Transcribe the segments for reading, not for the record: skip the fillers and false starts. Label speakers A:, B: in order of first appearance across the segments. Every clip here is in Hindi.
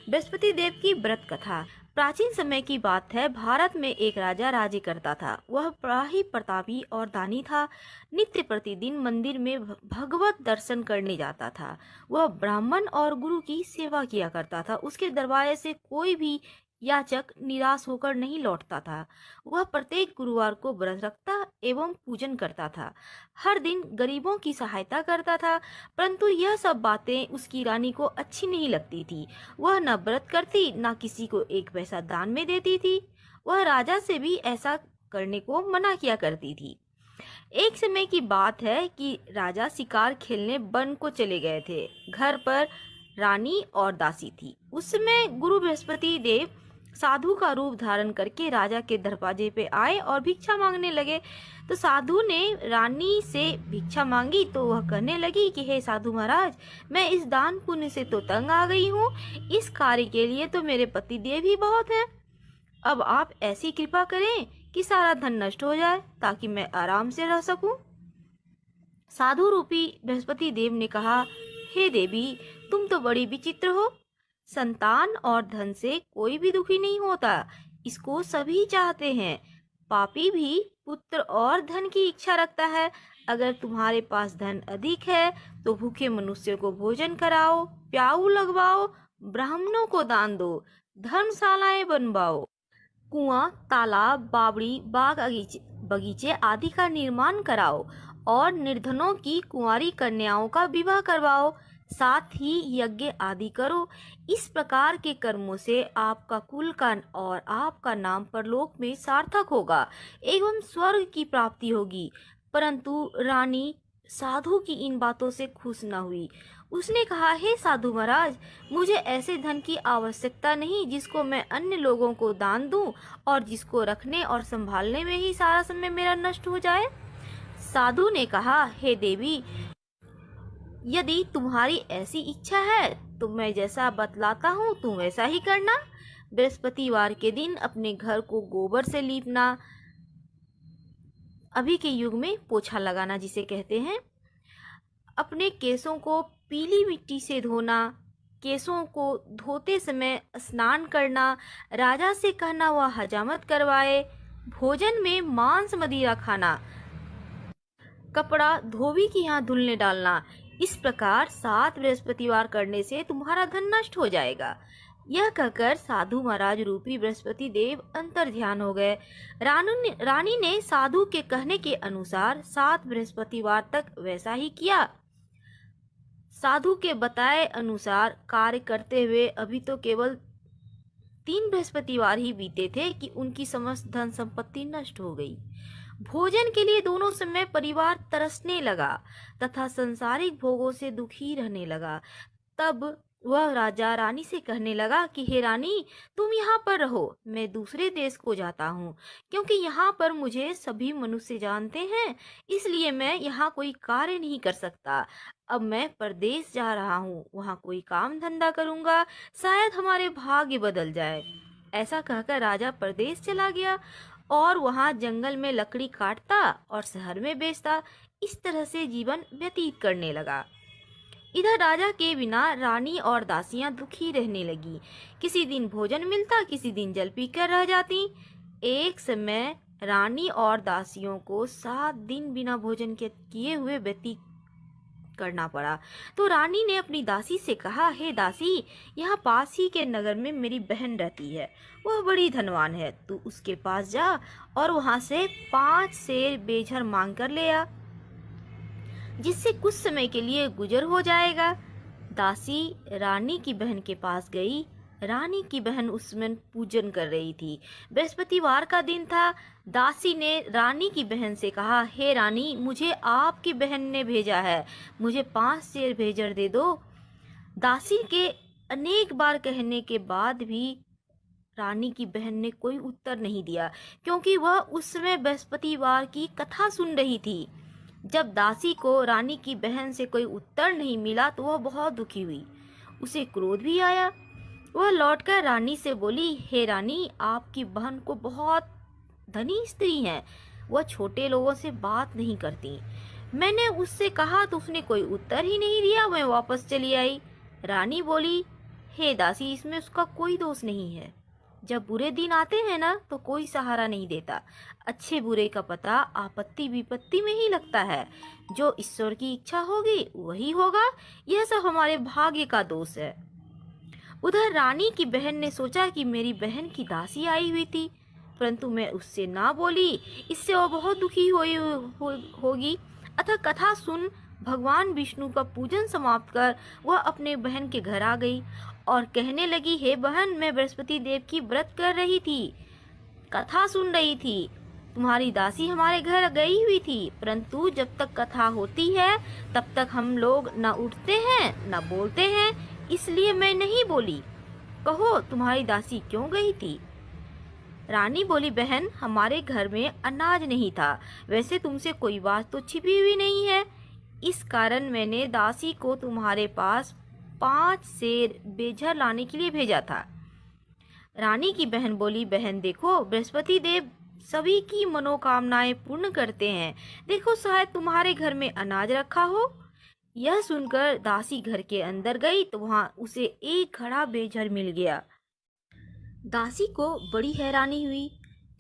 A: बृहस्पति देव की व्रत कथा। प्राचीन समय की बात है। भारत में एक राजा राज्य करता था। वह बड़ा ही प्रतापी और दानी था। नित्य प्रतिदिन मंदिर में भगवत दर्शन करने जाता था। वह ब्राह्मण और गुरु की सेवा किया करता था। उसके दरबार से कोई भी याचक निराश होकर नहीं लौटता था। वह प्रत्येक गुरुवार को व्रत रखता एवं पूजन करता था। हर दिन गरीबों की सहायता करता था। परंतु यह सब बातें उसकी रानी को अच्छी नहीं लगती थी। वह न व्रत करती न किसी को एक पैसा दान में देती थी। वह राजा से भी ऐसा करने को मना किया करती थी। एक समय की बात है कि राजा शिकार खेलने वन को चले गए थे। घर पर रानी और दासी थी। उस समय गुरु बृहस्पति देव साधु का रूप धारण करके राजा के दरवाजे पे आए और भिक्षा मांगने लगे। तो साधु ने रानी से भिक्षा मांगी तो वह कहने लगी कि हे साधु महाराज, मैं इस दान पुण्य से तो तंग आ गई हूँ। इस कार्य के लिए तो मेरे पति देव ही बहुत हैं। अब आप ऐसी कृपा करें कि सारा धन नष्ट हो जाए ताकि मैं आराम से रह सकूं। साधु रूपी बृहस्पति देव ने कहा, हे देवी, तुम तो बड़ी विचित्र हो। संतान और धन से कोई भी दुखी नहीं होता, इसको सभी चाहते हैं। पापी भी पुत्र और धन की इच्छा रखता है। अगर तुम्हारे पास धन अधिक है तो भूखे मनुष्य को भोजन कराओ, प्याऊ लगवाओ, ब्राह्मणों को दान दो, धर्मशालाएं बनवाओ, कुआं, तालाब, बावड़ी, बाग बगीचे आदि का निर्माण कराओ और निर्धनों की कुंवारी कन्याओं का विवाह करवाओ। साथ ही यज्ञ आदि करो। इस प्रकार के कर्मों से आपका कुल का और आपका नाम परलोक में सार्थक होगा एवं स्वर्ग की प्राप्ति होगी। परंतु रानी साधु की इन बातों से खुश न हुई। उसने कहा, हे साधु महाराज, मुझे ऐसे धन की आवश्यकता नहीं जिसको मैं अन्य लोगों को दान दूं और जिसको रखने और संभालने में ही सारा समय मेरा नष्ट हो जाए। साधु ने कहा, हे देवी, यदि तुम्हारी ऐसी इच्छा है तो मैं जैसा बतलाता हूँ तुम वैसा ही करना। बृहस्पतिवार के दिन अपने घर को गोबर से लीपना, अभी के युग में पोछा लगाना जिसे कहते हैं, अपने केसों को पीली मिट्टी से धोना, केसों को धोते समय स्नान करना, राजा से कहना वह हजामत करवाए, भोजन में मांस मदिरा खाना, कपड़ा धोबी की यहाँ धुलने डालना। इस प्रकार 7 बृहस्पतिवार करने से तुम्हारा धन नष्ट हो जाएगा। यह कहकर साधु महाराज रूपी बृहस्पति देव अंतर ध्यान हो गए। रानी ने साधु के कहने के अनुसार 7 बृहस्पतिवार तक वैसा ही किया। साधु के बताए अनुसार कार्य करते हुए अभी तो केवल 3 बृहस्पतिवार ही बीते थे कि उनकी समस्त धन संपत्ति नष्ट हो गई। भोजन के लिए दोनों समय परिवार तरसने लगा तथा संसारिक भोगों से दुखी रहने लगा। तब वह राजा रानी से कहने लगा कि हे रानी, तुम यहाँ पर रहो, मैं दूसरे देश को जाता हूँ, क्योंकि यहाँ पर मुझे सभी मनुष्य जानते हैं, इसलिए मैं यहाँ कोई कार्य नहीं कर सकता। अब मैं परदेश जा रहा हूँ, वहाँ कोई काम धंधा करूँगा, शायद हमारे भाग्य बदल जाए। ऐसा कहकर राजा परदेश चला गया और वहाँ जंगल में लकड़ी काटता और शहर में बेचता। इस तरह से जीवन व्यतीत करने लगा। इधर राजा के बिना रानी और दासियां दुखी रहने लगी। किसी दिन भोजन मिलता, किसी दिन जल पीकर रह जाती। एक समय रानी और दासियों को 7 दिन बिना भोजन के किए हुए व्यतीत करना पड़ा। तो रानी ने अपनी दासी से कहा, हे दासी, यहाँ पास ही के नगर में मेरी बहन रहती है, वह बड़ी धनवान है। तू उसके पास जा और वहां से 5 सेर बेझर मांग कर ले आ, जिससे कुछ समय के लिए गुजर हो जाएगा। दासी रानी की बहन के पास गई। रानी की बहन उस समय पूजन कर रही थी। बृहस्पतिवार का दिन था। दासी ने रानी की बहन से कहा, हे रानी, मुझे आपकी बहन ने भेजा है, मुझे 5 सेर भेजर दे दो। दासी के अनेक बार कहने के बाद भी रानी की बहन ने कोई उत्तर नहीं दिया, क्योंकि वह उस समय बृहस्पतिवार की कथा सुन रही थी। जब दासी को रानी की बहन से कोई उत्तर नहीं मिला तो वह बहुत दुखी हुई। उसे क्रोध भी आया। वह लौटकर रानी से बोली, हे रानी, आपकी बहन को बहुत धनी स्त्री है, वह छोटे लोगों से बात नहीं करती। मैंने उससे कहा तो उसने कोई उत्तर ही नहीं दिया, मैं वापस चली आई। रानी बोली, हे दासी, इसमें उसका कोई दोष नहीं है। जब बुरे दिन आते हैं ना तो कोई सहारा नहीं देता। अच्छे बुरे का पता आपत्ति विपत्ति में ही लगता है। जो ईश्वर की इच्छा होगी वही होगा। यह सब हमारे भाग्य का दोष है। उधर रानी की बहन ने सोचा कि मेरी बहन की दासी आई हुई थी, परंतु मैं उससे ना बोली, इससे वो बहुत दुखी होगी। अतः कथा सुन भगवान विष्णु का पूजन समाप्त कर वह अपने बहन के घर आ गई और कहने लगी, हे बहन, मैं बृहस्पति देव की व्रत कर रही थी, कथा सुन रही थी। तुम्हारी दासी हमारे घर गई हुई थी, परंतु जब तक कथा होती है तब तक हम लोग न उठते हैं न बोलते हैं, इसलिए मैं नहीं बोली। कहो, तुम्हारी दासी क्यों गई थी? रानी बोली, बहन, हमारे घर में अनाज नहीं था। वैसे तुमसे कोई बात तो छिपी हुई नहीं है। इस कारण मैंने दासी को तुम्हारे पास 5 सेर बेझर लाने के लिए भेजा था। रानी की बहन बोली, बहन देखो, बृहस्पति देव सभी की मनोकामनाएं पूर्ण करते हैं। देखो, शायद तुम्हारे घर में अनाज रखा हो। यह सुनकर दासी घर के अंदर गई तो वहां उसे एक घड़ा बेझर मिल गया। दासी को बड़ी हैरानी हुई,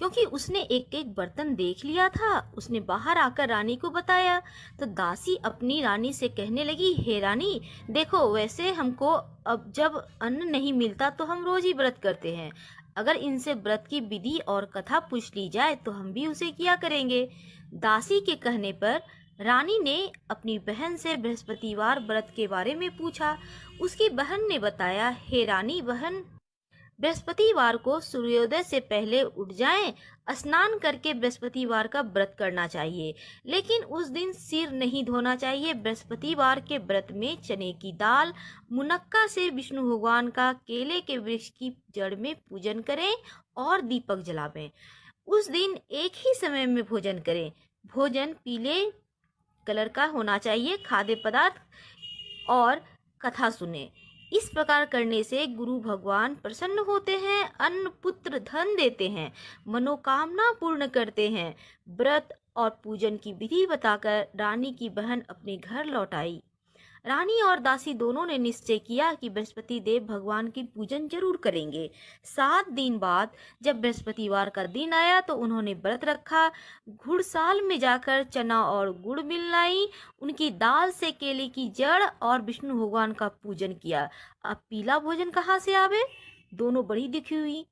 A: क्योंकि उसने एक एक बर्तन देख लिया था। उसने बाहर आकर रानी को बताया तो दासी अपनी रानी से कहने लगी, हे रानी, देखो, वैसे हमको अब जब अन्न नहीं मिलता तो हम रोज ही व्रत करते हैं। अगर इनसे व्रत की विधि और कथा पूछ ली जाए तो हम भी उसे किया करेंगे। दासी के कहने पर रानी ने अपनी बहन से बृहस्पतिवार व्रत के बारे में पूछा। उसकी बहन ने बताया, हे रानी बहन, बृहस्पतिवार को सूर्योदय से पहले उठ जाएं, स्नान करके बृहस्पतिवार का व्रत करना चाहिए, लेकिन उस दिन सिर नहीं धोना चाहिए। बृहस्पतिवार के व्रत में चने की दाल, मुनक्का से विष्णु भगवान का केले के वृक्ष की जड़ में पूजन करें और दीपक जलावें। उस दिन एक ही समय में भोजन करें। भोजन पीले कलर का होना चाहिए। खाद्य पदार्थ और कथा सुने। इस प्रकार करने से गुरु भगवान प्रसन्न होते हैं, अन्न पुत्र धन देते हैं, मनोकामना पूर्ण करते हैं। व्रत और पूजन की विधि बताकर रानी की बहन अपने घर लौट आई। रानी और दासी दोनों ने निश्चय किया कि बृहस्पति देव भगवान की पूजन जरूर करेंगे। 7 दिन बाद जब बृहस्पतिवार का दिन आया तो उन्होंने व्रत रखा। घुड़साल में जाकर चना और गुड़ मिलाई, उनकी दाल से केले की जड़ और विष्णु भगवान का पूजन किया। अब पीला भोजन कहाँ से आवे? दोनों बड़ी दुखी हुई,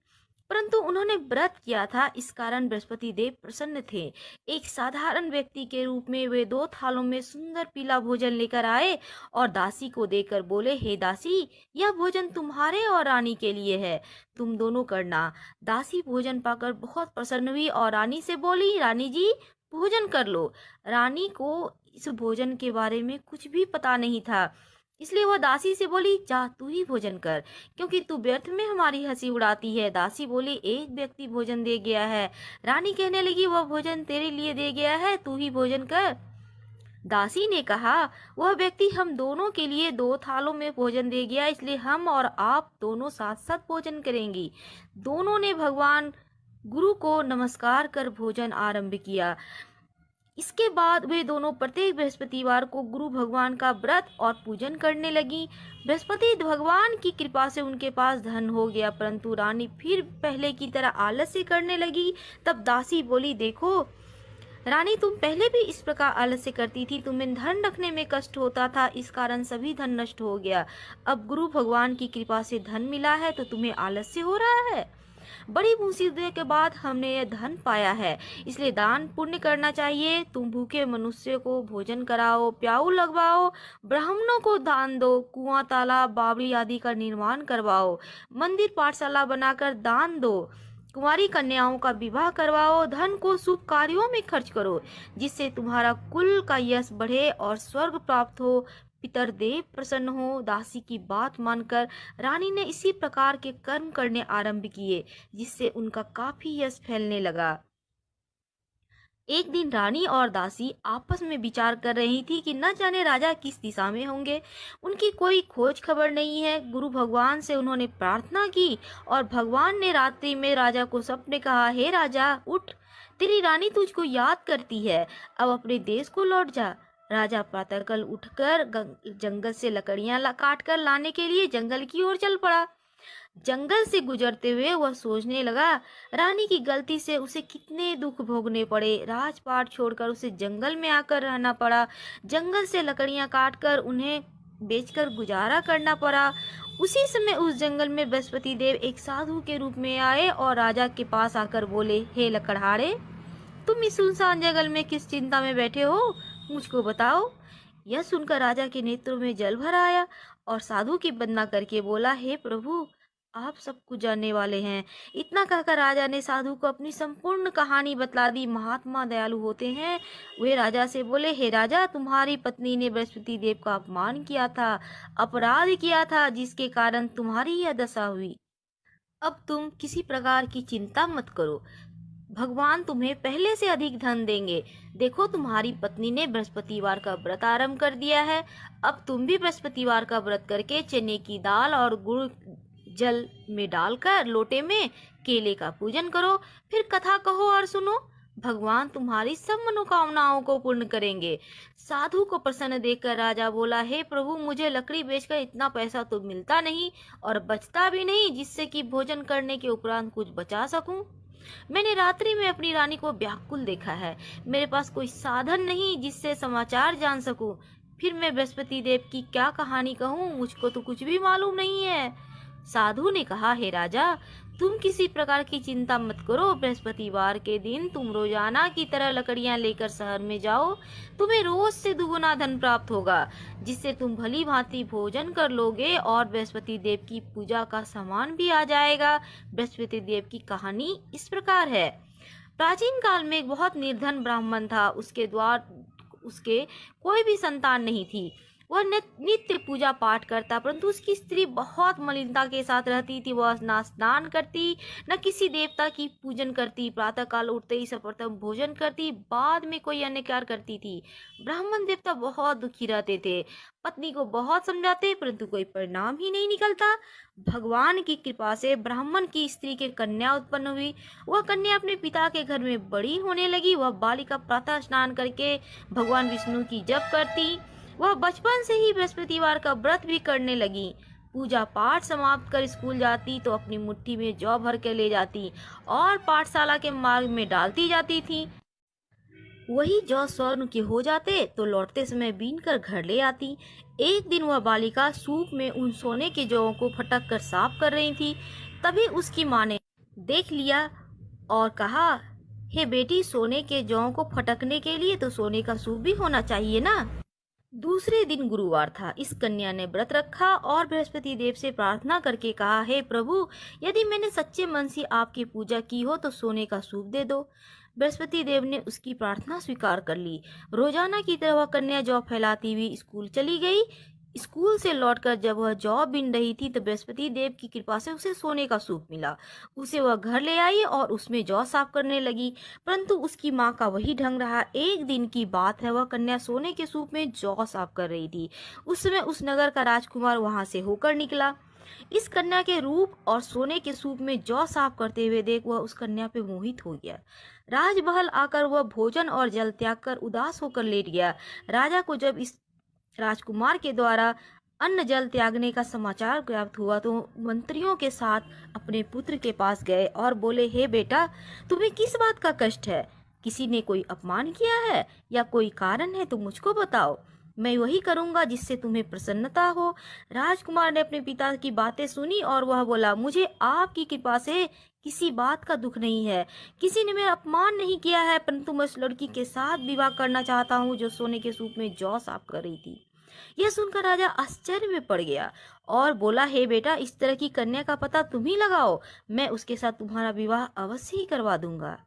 A: परंतु उन्होंने व्रत किया था, इस कारण बृहस्पति देव प्रसन्न थे। एक साधारण व्यक्ति के रूप में वे 2 थालों में सुंदर पीला भोजन लेकर आए और दासी को देकर बोले, हे दासी, यह भोजन तुम्हारे और रानी के लिए है, तुम दोनों करना। दासी भोजन पाकर बहुत प्रसन्न हुई और रानी से बोली, रानी जी, भोजन कर लो। रानी को इस भोजन के बारे में कुछ भी पता नहीं था, इसलिए वह दासी से बोली, जा तू ही भोजन कर, क्योंकि तू व्यर्थ में हमारी हंसी उड़ाती है। दासी बोली, एक व्यक्ति भोजन दे गया है। रानी कहने लगी, वह भोजन तेरे लिए दे गया है, तू ही भोजन कर। दासी ने कहा, वह व्यक्ति हम दोनों के लिए 2 थालों में भोजन दे गया, इसलिए हम और आप दोनों साथ साथ भोजन करेंगी। दोनों ने भगवान गुरु को नमस्कार कर भोजन आरंभ किया। इसके बाद वे दोनों प्रत्येक बृहस्पतिवार को गुरु भगवान का व्रत और पूजन करने लगी। बृहस्पति भगवान की कृपा से उनके पास धन हो गया, परंतु रानी फिर पहले की तरह आलस्य करने लगी। तब दासी बोली, देखो रानी, तुम पहले भी इस प्रकार आलस्य करती थी, तुम्हें धन रखने में कष्ट होता था, इस कारण सभी धन नष्ट हो गया। अब गुरु भगवान की कृपा से धन मिला है तो तुम्हें आलस्य हो रहा है। बड़ी मुसीबत के बाद हमने यह धन पाया है, इसलिए दान पुण्य करना चाहिए। तुम भूखे मनुष्य को भोजन कराओ, प्याऊ लगवाओ, ब्राह्मणों को दान दो, कुआं, तालाब, बावड़ी आदि का निर्माण करवाओ, मंदिर पाठशाला बनाकर दान दो, कुंवारी कन्याओं का विवाह करवाओ, धन को शुभ कार्यों में खर्च करो, जिससे तुम्हारा कुल का यश बढ़े और स्वर्ग प्राप्त हो, पितरदेव प्रसन्न हो। दासी की बात मानकर रानी ने इसी प्रकार के कर्म करने आरंभ किए, जिससे उनका काफी यश फैलने लगा। एक दिन रानी और दासी आपस में विचार कर रही थी कि न जाने राजा किस दिशा में होंगे। उनकी कोई खोज खबर नहीं है। गुरु भगवान से उन्होंने प्रार्थना की और भगवान ने रात्रि में राजा को सपने कहा, हे राजा, उठ, तेरी रानी तुझको याद करती है, अब अपने देश को लौट जा। राजा प्रातःकाल उठकर जंगल से लकड़ियां काट कर लाने के लिए जंगल की ओर चल पड़ा। जंगल से गुजरते हुए वह सोचने लगा, रानी की गलती से उसे कितने दुख भोगने पड़े। राजपाट छोड़कर उसे जंगल में आकर रहना पड़ा। जंगल से लकड़ियां काटकर उन्हें बेचकर गुजारा करना पड़ा। उसी समय उस जंगल में बृहस्पति देव एक साधु के रूप में आए और राजा के पास आकर बोले, हे लकड़हारे, तुम इस सुनसान जंगल में किस चिंता में बैठे हो, मुझको बताओ। यह सुनकर राजा के नेत्रों में जल भर आया और साधु की वंदना करके बोला, हे प्रभु, आप सब कुछ जानने वाले हैं। इतना कहकर राजा ने साधु को अपनी संपूर्ण कहानी बतला दी। महात्मा दयालु होते हैं। वे राजा से बोले, हे राजा, तुम्हारी पत्नी ने बृहस्पति देव का अपमान किया था, अपराध किया था, जिसके कारण तुम्हारी यह दशा हुई। अब तुम किसी प्रकार की चिंता मत करो, भगवान तुम्हें पहले से अधिक धन देंगे। देखो, तुम्हारी पत्नी ने बृहस्पतिवार का व्रत आरंभ कर दिया है। अब तुम भी बृहस्पतिवार का व्रत करके चने की दाल और गुड़ जल में डालकर लोटे में केले का पूजन करो, फिर कथा कहो और सुनो। भगवान तुम्हारी सब मनोकामनाओं को पूर्ण करेंगे। साधु को प्रसन्न देखकर राजा बोला, हे प्रभु, मुझे लकड़ी बेचकर इतना पैसा तो मिलता नहीं और बचता भी नहीं जिससे कि भोजन करने के उपरांत कुछ बचा सकूं। मैंने रात्रि में अपनी रानी को व्याकुल देखा है। मेरे पास कोई साधन नहीं जिससे समाचार जान सकूं। फिर मैं बृहस्पति देव की क्या कहानी कहूं, मुझको तो कुछ भी मालूम नहीं है। साधु ने कहा, हे राजा, तुम किसी प्रकार की चिंता मत करो। बृहस्पतिवार के दिन तुम रोजाना की तरह लकड़ियां लेकर शहर में जाओ। तुम्हें रोज से दुगुना धन प्राप्त होगा, जिससे तुम भली भांति भोजन कर लोगे और बृहस्पति देव की पूजा का सामान भी आ जाएगा। बृहस्पति देव की कहानी इस प्रकार है। प्राचीन काल में एक बहुत निर्धन ब्राह्मण था। उसके कोई भी संतान नहीं थी। वह नित्य पूजा पाठ करता, परंतु उसकी स्त्री बहुत मलिनता के साथ रहती थी। वह ना स्नान करती, न किसी देवता की पूजन करती। प्रातः काल उठते ही सर्वप्रथम भोजन करती, बाद में कोई अन्य कार्य करती थी। ब्राह्मण देवता बहुत दुखी रहते थे। पत्नी को बहुत समझाते, परंतु कोई परिणाम ही नहीं निकलता। भगवान की कृपा से ब्राह्मण की स्त्री के कन्या उत्पन्न हुई। वह कन्या अपने पिता के घर में बड़ी होने लगी। वह बालिका प्रातः स्नान करके भगवान विष्णु की जप करती। वह बचपन से ही बृहस्पतिवार का व्रत भी करने लगी। पूजा पाठ समाप्त कर स्कूल जाती तो अपनी मुट्ठी में जौ भर के ले जाती और पाठशाला के मार्ग में डालती जाती थी। वही जौ स्वर्ण के हो जाते तो लौटते समय बीन कर घर ले आती। एक दिन वह बालिका सूप में उन सोने के जौं को फटक कर साफ कर रही थी। तभी उसकी माँ ने देख लिया और कहा, हे बेटी, सोने के जौं को फटकने के लिए तो सोने का सूप भी होना चाहिए ना। दूसरे दिन गुरुवार था। इस कन्या ने व्रत रखा और बृहस्पति देव से प्रार्थना करके कहा, हे प्रभु, यदि मैंने सच्चे मन से आपकी पूजा की हो तो सोने का सूप दे दो। बृहस्पति देव ने उसकी प्रार्थना स्वीकार कर ली। रोजाना की तरह वह कन्या जौ फैलाती हुई स्कूल चली गई। स्कूल से लौटकर जब वह जौ बीन रही थी तो बृहस्पति देव की कृपा से उसे सोने का सूप मिला। उसे वह घर ले आई और उसमें जौ साफ करने लगी, परंतु उसकी माँ का वही ढंग रहा। एक दिन की बात है, वह कन्या सोने के सूप में जौ साफ कर रही थी। उस समय उस नगर का राजकुमार वहां से होकर निकला। इस कन्या के रूप और सोने के सूप में जौ साफ करते हुए देख वह उस कन्या पे मोहित हो गया। राजमहल आकर वह भोजन और जल त्याग कर उदास होकर लेट गया। राजा को जब इस राजकुमार के द्वारा अन्न जल त्यागने का समाचार प्राप्त हुआ तो मंत्रियों के साथ अपने पुत्र के पास गए और बोले, हे बेटा, तुम्हें किस बात का कष्ट है? किसी ने कोई अपमान किया है या कोई कारण है तो मुझको बताओ, मैं वही करूंगा जिससे तुम्हें प्रसन्नता हो। राजकुमार ने अपने पिता की बातें सुनी और वह बोला, मुझे आपकी कृपा से किसी बात का दुख नहीं है। किसी ने मेरा अपमान नहीं किया है, परंतु मैं उस लड़की के साथ विवाह करना चाहता हूँ जो सोने के सूप में जौ साफ कर रही थी। यह सुनकर राजा आश्चर्य में पड़ गया और बोला, हे बेटा, इस तरह की कन्या का पता तुम ही लगाओ, मैं उसके साथ तुम्हारा विवाह अवश्य ही करवा दूंगा।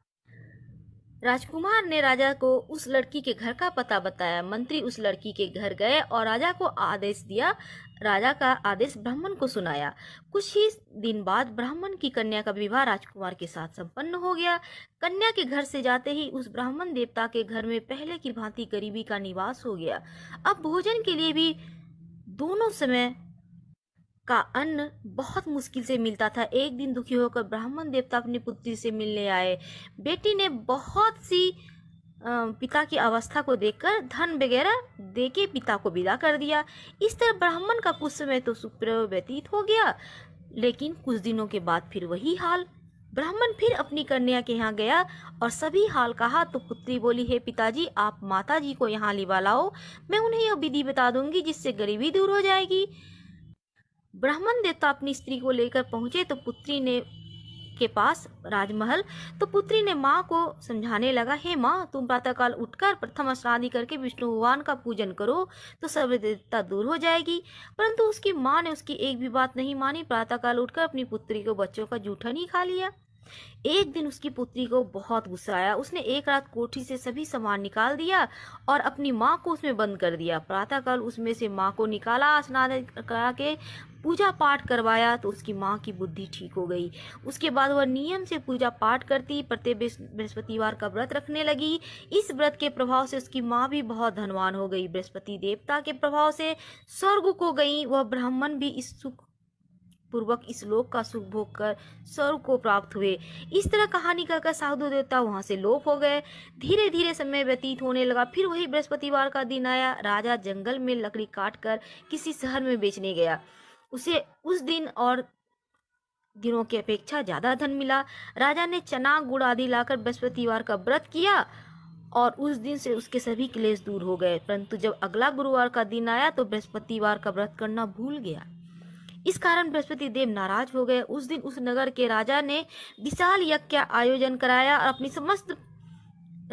A: राजकुमार ने राजा को उस लड़की के घर का पता बताया। मंत्री उस लड़की के घर गए और राजा को आदेश दिया। राजा का आदेश ब्राह्मण को सुनाया। कुछ ही दिन बाद ब्राह्मण की कन्या का विवाह राजकुमार के साथ संपन्न हो गया। कन्या के घर से जाते ही उस ब्राह्मण देवता के घर में पहले की भांति गरीबी का निवास हो गया। अब भोजन के लिए भी दोनों समय का अन्न बहुत मुश्किल से मिलता था। एक दिन दुखी होकर ब्राह्मण देवता अपनी पुत्री से मिलने आए। बेटी ने बहुत सी पिता की अवस्था को देखकर धन वगैरह देके पिता को विदा कर दिया। इस तरह ब्राह्मण का कुछ समय तो सुखपूर्वक व्यतीत हो गया, लेकिन कुछ दिनों के बाद फिर वही हाल। ब्राह्मण फिर अपनी कन्या के यहाँ गया और सभी हाल कहा तो पुत्री बोली, हे पिताजी, आप माता जी को यहाँ लिवा लाओ, मैं उन्हें यह विधि बता दूंगी जिससे गरीबी दूर हो जाएगी। ब्राह्मण देवता अपनी स्त्री को लेकर पहुंचे तो पुत्री ने के पास राजमहल, तो पुत्री ने माँ को समझाने लगा, हे माँ, तुम प्रातःकाल उठकर प्रथम स्नादि करके विष्णु भगवान का पूजन करो तो सर्व देवता दूर हो जाएगी। परंतु उसकी माँ ने उसकी एक भी बात नहीं मानी। प्रातःकाल उठकर अपनी पुत्री को बच्चों का जूठन ही खा लिया। एक दिन उसकी पुत्री को बहुत गुस्सा आया। उसने एक रात कोठी से सभी सामान निकाल दिया और अपनी माँ को उसमें बंद कर दिया। प्रातःकाल उसमें से माँ को निकाला, स्नान करा के पूजा पाठ करवाया तो उसकी माँ की बुद्धि ठीक हो गई। उसके बाद वह नियम से पूजा पाठ करती, प्रत्येक बृहस्पतिवार का व्रत रखने लगी। इस व्रत के प्रभाव से उसकी माँ भी बहुत धनवान हो गई। बृहस्पति देवता के प्रभाव से स्वर्ग को गई। वह ब्राह्मण भी इस सुख पूर्वक इस लोक का सुख भोग कर स्वर्ग को प्राप्त हुए। इस तरह कहानी कहकर साधु देवता वहां से लोप हो गए। धीरे धीरे समय व्यतीत होने लगा। फिर वही बृहस्पतिवार का दिन आया। राजा जंगल में लकड़ी काट कर किसी शहर में बेचने गया। उसे उस दिन और दिनों की अपेक्षा ज्यादा धन मिला। राजा ने चना गुड़ आदि लाकर बृहस्पतिवार का व्रत किया और उस दिन से उसके सभी क्लेश दूर हो गए। परंतु जब अगला गुरुवार का दिन आया तो बृहस्पतिवार का व्रत करना भूल गया। इस कारण बृहस्पति देव नाराज हो गए। उस दिन उस नगर के राजा ने विशाल यज्ञ का आयोजन कराया और अपनी समस्त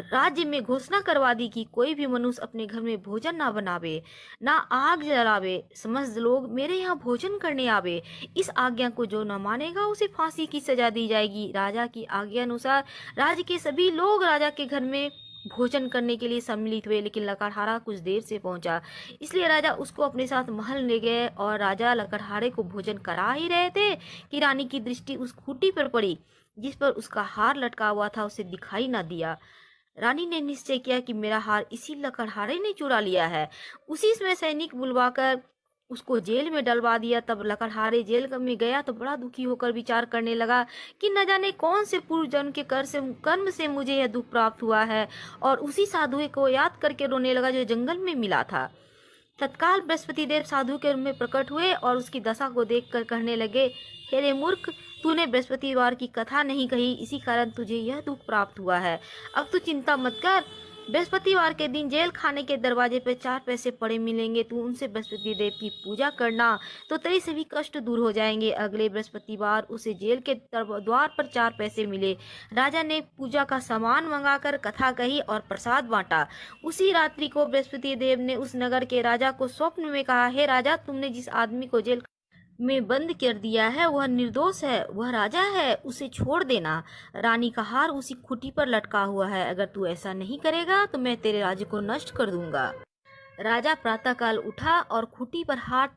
A: राज्य में घोषणा करवा दी कि कोई भी मनुष्य अपने घर में भोजन ना बनावे, ना आग जलावे, समस्त लोग मेरे यहाँ भोजन करने आवे। इस आज्ञा को जो न मानेगा उसे फांसी की सजा दी जाएगी। राजा की आज्ञा अनुसार राज्य के सभी लोग राजा के घर में भोजन करने के लिए सम्मिलित हुए, लेकिन लकड़हारा कुछ देर से पहुंचा, इसलिए राजा उसको अपने साथ महल ले गए। और राजा लकड़हारे को भोजन करा ही रहे थे कि रानी की दृष्टि उस खूंटी पर पड़ी जिस पर उसका हार लटका हुआ था। उसे दिखाई न दिया। रानी ने निश्चय किया कि मेरा हार इसी लकड़हारे ने चुरा लिया है। उसी समय सैनिक बुलवाकर उसको जेल में डलवा दिया। तब लकड़हारे जेल में गया तो बड़ा दुखी होकर विचार करने लगा कि न जाने कौन से पूर्व जन्म के कर्म से मुझे यह दुख प्राप्त हुआ है, और उसी साधु को याद करके रोने लगा जो जंगल में मिला था। तत्काल बृहस्पति देव साधु के रूप में प्रकट हुए और उसकी दशा को देखकर कहने लगे, हे रे मूर्ख, तूने बृहस्पतिवार की कथा नहीं कही, इसी कारण तुझे यह दुख प्राप्त हुआ है। अब तू चिंता मत कर। बृहस्पतिवार के दिन जेल खाने के दरवाजे पर 4 पैसे पड़े मिलेंगे। तू उनसे बृहस्पति देव की पूजा करना तो तेरे सभी कष्ट दूर हो जाएंगे। अगले बृहस्पतिवार उसे जेल के द्वार पर 4 पैसे मिले। राजा ने पूजा का सामान मंगाकर कथा कही और प्रसाद बांटा। उसी रात्रि को बृहस्पति देव ने उस नगर के राजा को स्वप्न में कहा, हे राजा, तुमने जिस आदमी को जेल में बंद कर दिया है वह निर्दोष है, वह राजा है, उसे छोड़ देना। रानी का हार उसी खूंटी पर लटका हुआ है। अगर तू ऐसा नहीं करेगा तो मैं तेरे राज्य को नष्ट कर दूंगा। राजा प्रातःकाल उठा और खूंटी पर हार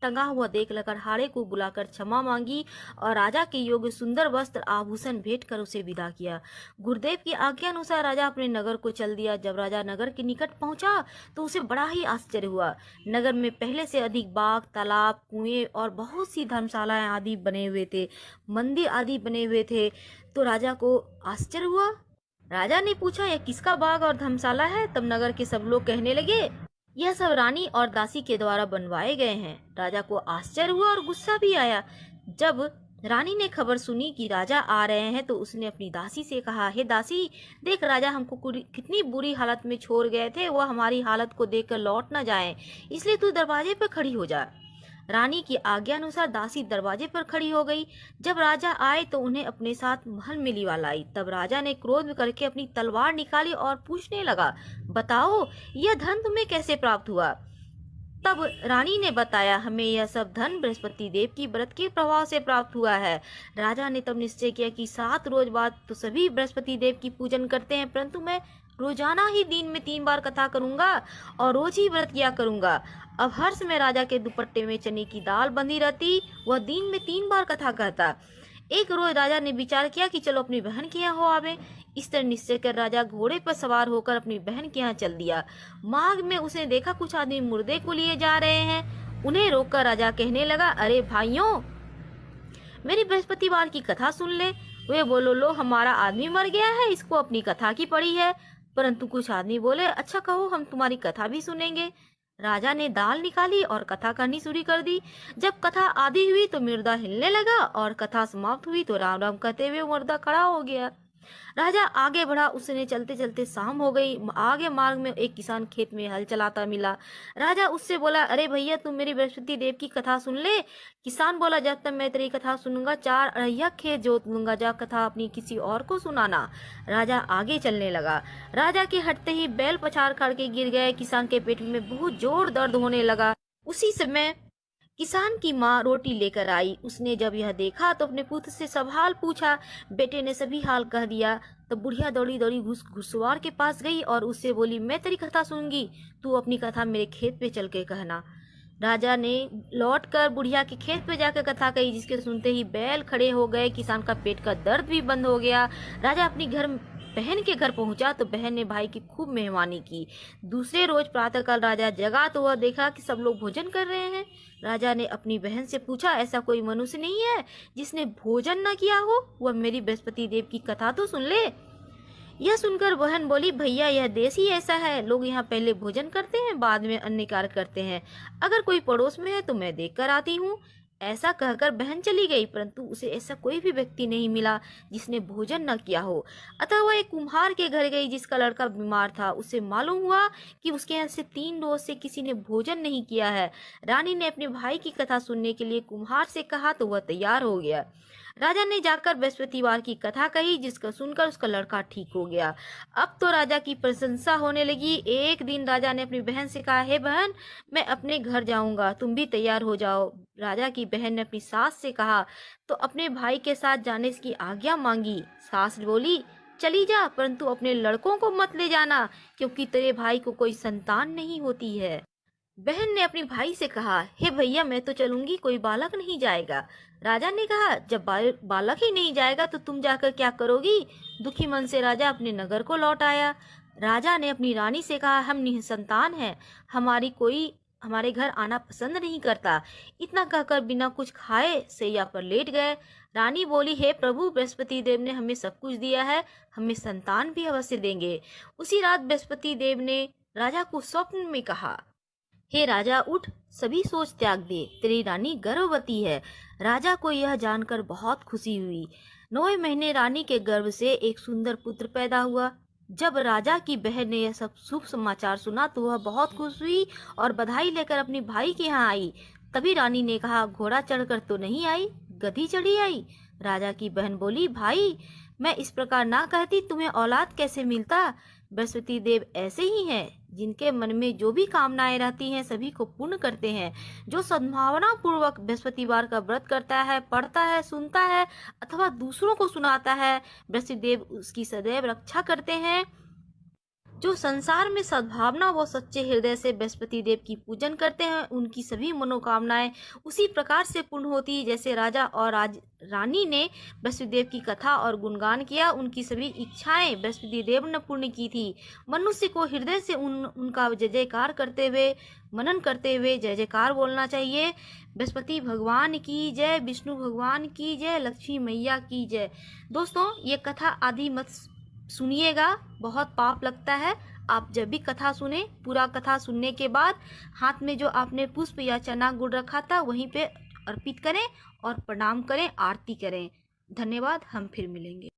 A: टंगा हुआ देख लकड़हारे को बुलाकर क्षमा मांगी और राजा के योग्य सुंदर वस्त्र आभूषण भेंट कर उसे विदा किया। गुरुदेव की आज्ञा अनुसार राजा अपने नगर को चल दिया। जब राजा नगर के निकट पहुंचा तो उसे बड़ा ही आश्चर्य हुआ। नगर में पहले से अधिक बाग, तालाब, कुएं और बहुत सी धर्मशालाएं आदि बने हुए थे, मंदिर आदि बने हुए थे। तो राजा को आश्चर्य हुआ। राजा ने पूछा, यह किसका बाग और धर्मशाला है? तब नगर के सब लोग कहने लगे, यह सब रानी और दासी के द्वारा बनवाए गए हैं। राजा को आश्चर्य हुआ और गुस्सा भी आया। जब रानी ने खबर सुनी कि राजा आ रहे हैं तो उसने अपनी दासी से कहा, हे दासी, देख राजा हमको कितनी बुरी हालत में छोड़ गए थे, वह हमारी हालत को देखकर लौट न जाएं, इसलिए तू दरवाजे पर खड़ी हो जा। रानी की आज्ञा अनुसार दासी दरवाजे पर खड़ी हो गई। जब राजा आए तो उन्हें अपने साथ महल में लिवा लाई। तब राजा ने क्रोध करके अपनी तलवार निकाली और पूछने लगा, बताओ यह धन तुम्हें कैसे प्राप्त हुआ? तब रानी ने बताया, हमें यह सब धन बृहस्पति देव की व्रत के प्रभाव से प्राप्त हुआ है। राजा ने तब निश्चय किया कि 7 रोज बाद तो सभी बृहस्पति देव की पूजन करते हैं, परंतु मैं रोजाना ही दिन में 3 बार कथा करूंगा और रोज ही व्रत किया करूंगा। अब हर समय राजा के दुपट्टे में चने की दाल बंधी रहती, वह दिन में 3 बार कथा कहता। एक रोज राजा ने विचार किया कि चलो अपनी बहन के यहाँ हो आवे। इस तरह निश्चय कर राजा घोड़े पर सवार होकर अपनी बहन के यहाँ चल दिया। मार्ग में उसने देखा कुछ आदमी मुर्दे को लिए जा रहे हैं। उन्हें रोककर राजा कहने लगा, अरे भाइयों, मेरी बृहस्पतिवार की कथा सुन ले। वे बोलो, लो हमारा आदमी मर गया है, इसको अपनी कथा की पड़ी है। परंतु कुछ आदमी बोले, अच्छा कहो, हम तुम्हारी कथा भी सुनेंगे। राजा ने दाल निकाली और कथा कहनी शुरू कर दी। जब कथा आधी हुई तो मुर्दा हिलने लगा और कथा समाप्त हुई तो राम राम कहते हुए मुर्दा खड़ा हो गया। राजा आगे बढ़ा, उसने चलते चलते शाम हो गई। आगे मार्ग में एक किसान खेत में हल चलाता मिला। राजा उससे बोला, अरे भैया, तुम मेरी बृहस्पति देव की कथा सुन ले। किसान बोला, जब तक मैं तेरी कथा सुनूंगा 4 अढ़ैया खेत जोत लूंगा, जा कथा अपनी किसी और को सुनाना। राजा आगे चलने लगा। राजा के हटते ही बैल पछाड़ करके गिर गए। किसान के पेट में बहुत जोर दर्द होने लगा। उसी समय किसान की माँ रोटी लेकर आई। उसने जब यह देखा तो अपने पुत्र से सब हाल पूछा। बेटे ने सभी हाल कह दिया। तो बुढ़िया दौड़ी दौड़ी घुड़सवार के पास गई और उससे बोली, मैं तेरी कथा सुनूंगी, तू अपनी कथा मेरे खेत पे चल के कहना। राजा ने लौटकर बुढ़िया के खेत पे जाकर कथा कही, जिसके सुनते ही बैल खड़े हो गए। किसान का पेट का दर्द भी बंद हो गया। राजा अपनी बहन के घर पहुंचा तो बहन ने भाई की खूब मेहमानी की। दूसरे रोज प्रातःकाल राजा जगा तो वह देखा कि सब लोग भोजन कर रहे हैं। राजा ने अपनी बहन से पूछा, ऐसा कोई मनुष्य नहीं है जिसने भोजन न किया हो? वह मेरी बृहस्पति देव की कथा तो सुन ले। यह सुनकर बहन बोली, भैया, यह देश ही ऐसा है, लोग यहाँ पहले भोजन करते हैं, बाद में अन्य कार्य करते हैं। अगर कोई पड़ोस में है तो मैं देख कर आती हूँ। ऐसा कहकर बहन चली गई, परंतु उसे ऐसा कोई भी व्यक्ति नहीं मिला जिसने भोजन न किया हो। अतः वह एक कुम्हार के घर गई जिसका लड़का बीमार था। उसे मालूम हुआ कि उसके यहाँ से 3 रोज से किसी ने भोजन नहीं किया है। रानी ने अपने भाई की कथा सुनने के लिए कुम्हार से कहा तो वह तैयार हो गया। राजा ने जाकर बृहस्पतिवार की कथा कही, जिसका सुनकर उसका लड़का ठीक हो गया। अब तो राजा की प्रशंसा होने लगी। एक दिन राजा ने अपनी बहन से कहा, हे बहन, मैं अपने घर जाऊंगा, तुम भी तैयार हो जाओ। राजा की बहन ने अपनी सास से कहा तो अपने भाई के साथ जाने की आज्ञा मांगी। सास बोली, चली जा, परंतु अपने लड़कों को मत ले जाना, क्योंकि तेरे भाई को कोई संतान नहीं होती है। बहन ने अपने भाई से कहा, हे भैया, मैं तो चलूंगी, कोई बालक नहीं जाएगा। राजा ने कहा, जब बालक ही नहीं जाएगा तो तुम जाकर क्या करोगी? दुखी मन से राजा अपने नगर को लौट आया। राजा ने अपनी रानी से कहा, हम निसंतान हैं, कोई हमारे घर आना पसंद नहीं करता। इतना कहकर बिना कुछ खाए सैया पर लेट गए। रानी बोली, हे प्रभु, बृहस्पति देव ने हमें सब कुछ दिया है, हमें संतान भी अवश्य देंगे। उसी रात बृहस्पति देव ने राजा को स्वप्न में कहा, हे राजा, उठ, सभी सोच त्याग दे, तेरी रानी गर्भवती है। राजा को यह जानकर बहुत खुशी हुई। 9 महीने रानी के गर्भ से एक सुंदर पुत्र पैदा हुआ। जब राजा की बहन ने यह सब शुभ समाचार सुना तो वह बहुत खुश हुई और बधाई लेकर अपने भाई के यहाँ आई। तभी रानी ने कहा, घोड़ा चढ़कर तो नहीं आई, गधी चढ़ी आई। राजा की बहन बोली, भाई, मैं इस प्रकार ना कहती, तुम्हें औलाद कैसे मिलता? बृहस्पति देव ऐसे ही हैं, जिनके मन में जो भी कामनाएं रहती हैं सभी को पूर्ण करते हैं। जो सद्भावना पूर्वक बृहस्पतिवार का व्रत करता है, पढ़ता है, सुनता है अथवा दूसरों को सुनाता है, बृहस्पति देव उसकी सदैव रक्षा करते हैं। जो संसार में सद्भावना व सच्चे हृदय से बृहस्पति देव की पूजन करते हैं, उनकी सभी मनोकामनाएं उसी प्रकार से पूर्ण होती है जैसे राजा और रानी ने बृहस्पति देव की कथा और गुणगान किया। उनकी सभी इच्छाएं बृहस्पति देव ने पूर्ण की थी। मनुष्य को हृदय से उनका जय जयकार करते हुए, मनन करते हुए जय जयकार बोलना चाहिए। बृहस्पति भगवान की जय, विष्णु भगवान की जय, लक्ष्मी मैया की जय। दोस्तों, ये कथा आदि मत सुनिएगा, बहुत पाप लगता है। आप जब भी कथा सुने, पूरा कथा सुनने के बाद हाथ में जो आपने पुष्प या चना गुड़ रखा था वहीं पे अर्पित करें और प्रणाम करें, आरती करें। धन्यवाद। हम फिर मिलेंगे।